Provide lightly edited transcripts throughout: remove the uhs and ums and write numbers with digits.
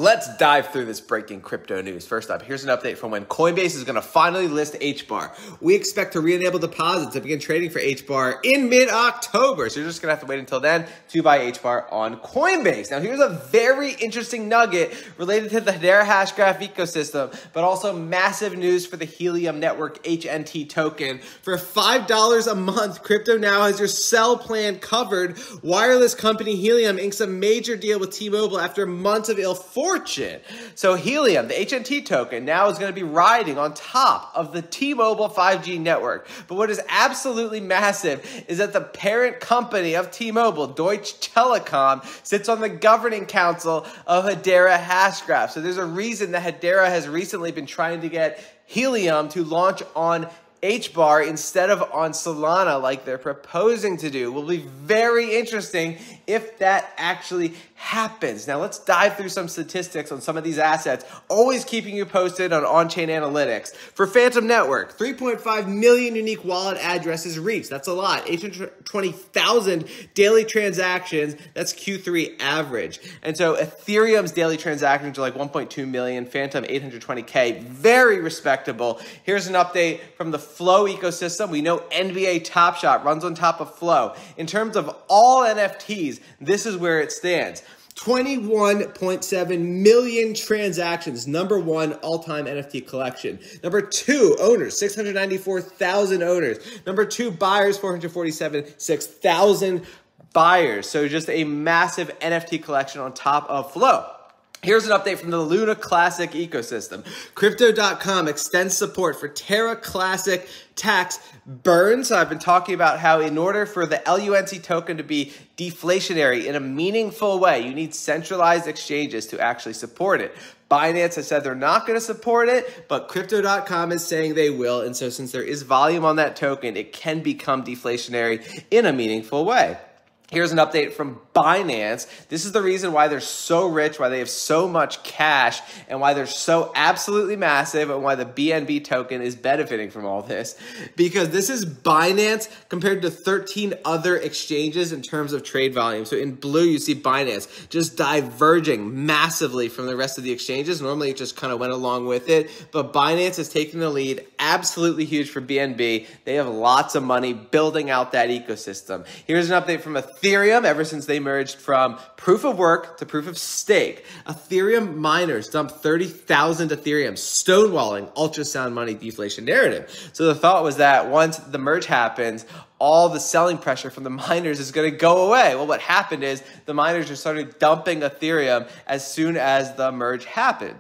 Let's dive through this breaking crypto news. First up, here's an update from when Coinbase is going to finally list Hbar. We expect to re-enable deposits and begin trading for Hbar in mid-October. So you're just going to have to wait until then to buy Hbar on Coinbase. Now, here's a very interesting nugget related to the Hedera Hashgraph ecosystem, but also massive news for the Helium Network HNT token. For $5 a month, crypto now has your cell plan covered. Wireless company Helium inks a major deal with T-Mobile after months of ill fortune. So Helium, the HNT token, now is going to be riding on top of the T-Mobile 5G network. But what is absolutely massive is that the parent company of T-Mobile, Deutsche Telekom, sits on the governing council of Hedera Hashgraph. So there's a reason that Hedera has recently been trying to get Helium to launch on Hbar instead of on Solana like they're proposing to do. Will be very interesting if that actually happens. Now let's dive through some statistics on some of these assets, always keeping you posted on on-chain analytics. For Phantom Network, 3.5 million unique wallet addresses reached. That's a lot. 820,000 daily transactions. That's Q3 average. And so Ethereum's daily transactions are like 1.2 million, Phantom 820K. Very respectable. Here's an update from the Flow ecosystem. We know NBA Top Shot runs on top of Flow. In terms of all NFTs, this is where it stands. 21.7 million transactions. Number one all-time NFT collection. Number two, owners, 694,000 owners. Number two, buyers, 447,600 buyers. So just a massive NFT collection on top of Flow. Here's an update from the Luna Classic ecosystem. Crypto.com extends support for Terra Classic tax burn. So I've been talking about how in order for the LUNC token to be deflationary in a meaningful way, you need centralized exchanges to actually support it. Binance has said they're not going to support it, but Crypto.com is saying they will. And so since there is volume on that token, it can become deflationary in a meaningful way. Here's an update from Binance. This is the reason why they're so rich, why they have so much cash, and why they're so absolutely massive, and why the BNB token is benefiting from all this. Because this is Binance compared to 13 other exchanges in terms of trade volume. So in blue, you see Binance just diverging massively from the rest of the exchanges. Normally, it just kind of went along with it. But Binance is taking the lead. Absolutely huge for BNB. They have lots of money building out that ecosystem. Here's an update from Ethereum. Ever since they merged from proof of work to proof of stake, Ethereum miners dumped 30,000 Ethereum, stonewalling ultrasound money deflation narrative. So the thought was that once the merge happens, all the selling pressure from the miners is going to go away. Well, what happened is the miners just started dumping Ethereum as soon as the merge happened.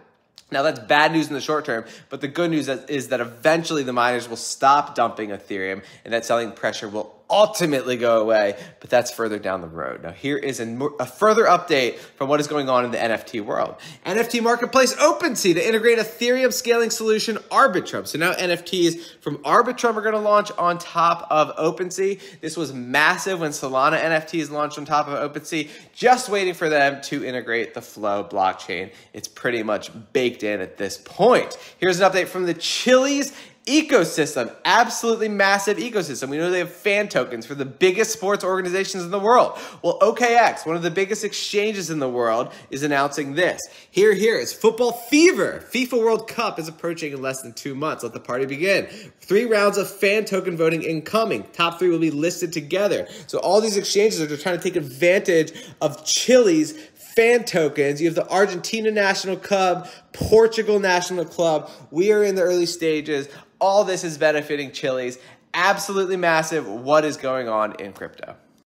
Now, that's bad news in the short term, but the good news is that eventually the miners will stop dumping Ethereum and that selling pressure will ultimately go away, but that's further down the road. Now, here is a further update from what is going on in the NFT world. NFT marketplace OpenSea to integrate Ethereum scaling solution Arbitrum. So now NFTs from Arbitrum are going to launch on top of OpenSea. This was massive when Solana NFTs launched on top of OpenSea, just waiting for them to integrate the Flow blockchain. It's pretty much baked in at this point. Here's an update from the Chili's ecosystem. Absolutely massive ecosystem. We know they have fan tokens for the biggest sports organizations in the world. Well, OKX, one of the biggest exchanges in the world, is announcing this. Here is football fever. FIFA World Cup is approaching in less than 2 months. Let the party begin. 3 rounds of fan token voting incoming. Top 3 will be listed together. So all these exchanges are just trying to take advantage of Chili's fan tokens. You have the Argentina National Club, Portugal National Club. We are in the early stages. All this is benefiting Chili's. Absolutely massive what is going on in crypto.